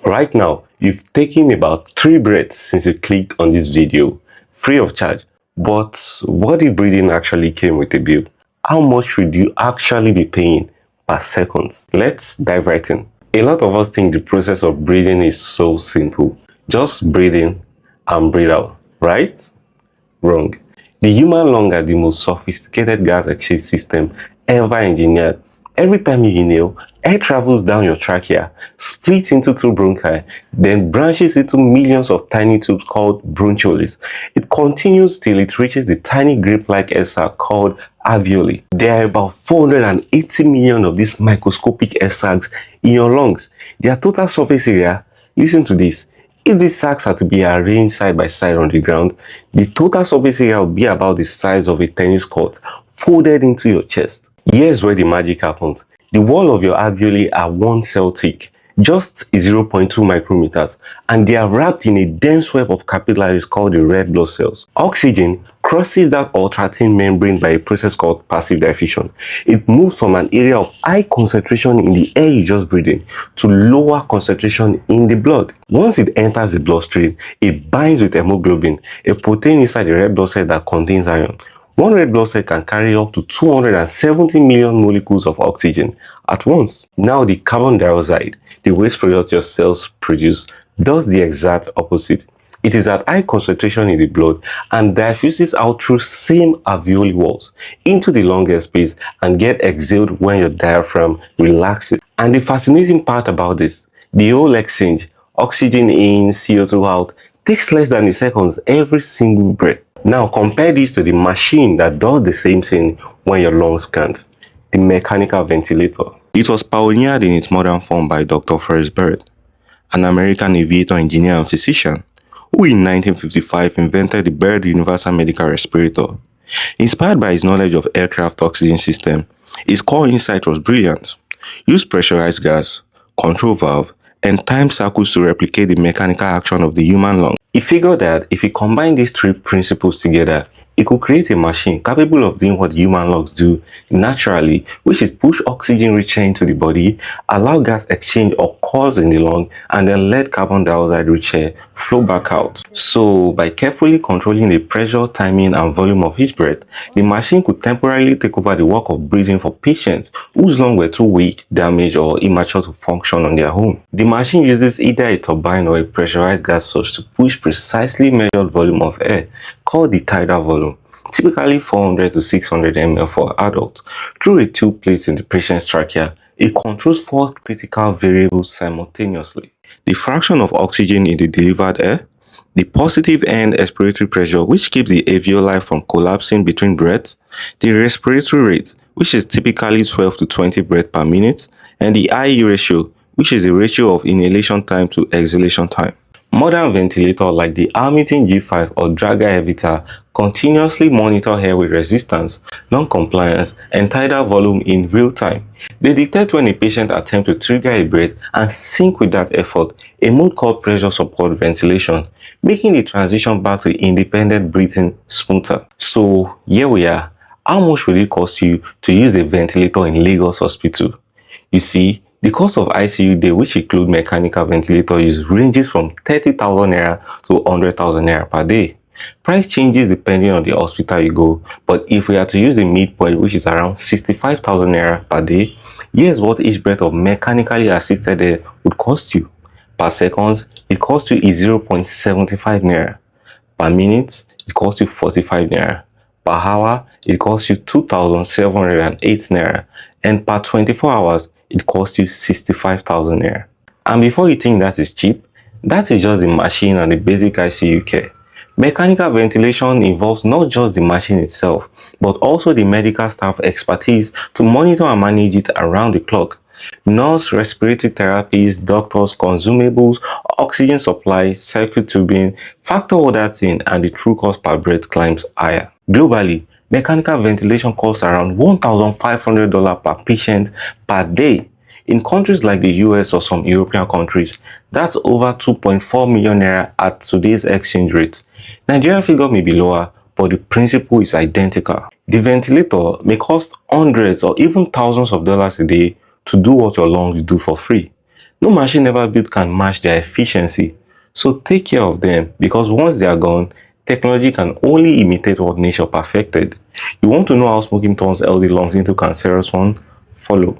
Right now, you've taken about 3 breaths since you clicked on this video, free of charge. But what if breathing actually came with a bill? How much should you actually be paying per second? Let's dive right in. A lot of us think the process of breathing is so simple. Just breathe in and breathe out, right? Wrong. The human lung are the most sophisticated gas exchange system ever engineered. Every time you inhale, air travels down your trachea, splits into 2 bronchi, then branches into millions of tiny tubes called bronchioles. It continues till it reaches the tiny grape-like air sac called alveoli. There are about 480 million of these microscopic air sacs in your lungs. Their total surface area, listen to this, if these sacs are to be arranged side by side on the ground, the total surface area will be about the size of a tennis court, folded into your chest. Here's where the magic happens. The wall of your alveoli are 1 cell thick, just 0.2 micrometers, and they are wrapped in a dense web of capillaries called the red blood cells. Oxygen crosses that ultra-thin membrane by a process called passive diffusion. It moves from an area of high concentration in the air you just breathed in to lower concentration in the blood. Once it enters the bloodstream, it binds with hemoglobin, a protein inside the red blood cell that contains iron. 1 red blood cell can carry up to 270 million molecules of oxygen at once. Now the carbon dioxide, the waste product your cells produce, does the exact opposite. It is at high concentration in the blood and diffuses out through same alveoli walls into the lung space and get exhaled when your diaphragm relaxes. And the fascinating part about this, the whole exchange, oxygen in, CO2 out, takes less than a second every single breath. Now compare this to the machine that does the same thing when your lungs can't, the mechanical ventilator. It was pioneered in its modern form by Dr. Fred Bird, an American aviator engineer and physician, who in 1955 invented the Bird Universal Medical Respirator. Inspired by his knowledge of aircraft oxygen system, his core insight was brilliant. Use pressurized gas, control valve, and time cycles to replicate the mechanical action of the human lung. He figured that if he combined these 3 principles together, he could create a machine capable of doing what human lungs do naturally, which is push oxygen-rich air into the body, allow gas exchange occurs in the lung, and then let carbon dioxide-rich air flow back out. So, by carefully controlling the pressure, timing, and volume of each breath, the machine could temporarily take over the work of breathing for patients whose lungs were too weak, damaged, or immature to function on their own. The machine uses either a turbine or a pressurized gas source to push precisely measured volume of air, called the tidal volume, typically 400 to 600 ml for adults, through a tube placed in the patient's trachea. It controls 4 critical variables simultaneously: the fraction of oxygen in the delivered air, the positive end expiratory pressure, which keeps the alveoli from collapsing between breaths, the respiratory rate, which is typically 12 to 20 breaths per minute, and the IE ratio, which is the ratio of inhalation time to exhalation time. Modern ventilators like the Hamilton G5 or Draga Evita continuously monitor airway resistance, non-compliance, and tidal volume in real time. They detect when a patient attempts to trigger a breath and sync with that effort, a mode called pressure support ventilation, making the transition back to independent breathing smoother. So here we are. How much will it cost you to use a ventilator in Lagos Hospital? You see, the cost of ICU day, which include mechanical ventilator use, ranges from 30,000 naira to 100,000 naira per day. Price changes depending on the hospital you go, but if we are to use a midpoint, which is around 65,000 naira per day, here's what each breath of mechanically assisted air would cost you. Per second, it costs you 0.75 naira. Per minute, it costs you 45 naira. Per hour, it costs you 2,708 naira. And per 24 hours, it costs you 65,000 naira. And before you think that is cheap, that is just the machine and the basic ICU care. Mechanical ventilation involves not just the machine itself, but also the medical staff expertise to monitor and manage it around the clock. Nurse, respiratory therapies, doctors, consumables, oxygen supply, circuit tubing, factor all that in, and the true cost per breath climbs higher. Globally, mechanical ventilation costs around $1,500 per patient per day. In countries like the US or some European countries, that's over 2.4 million naira at today's exchange rate. Nigerian figure may be lower, but the principle is identical. The ventilator may cost hundreds or even thousands of dollars a day to do what your lungs do for free. No machine ever built can match their efficiency. So take care of them, because once they are gone, technology can only imitate what nature perfected. You want to know how smoking turns healthy lungs into cancerous one? Follow.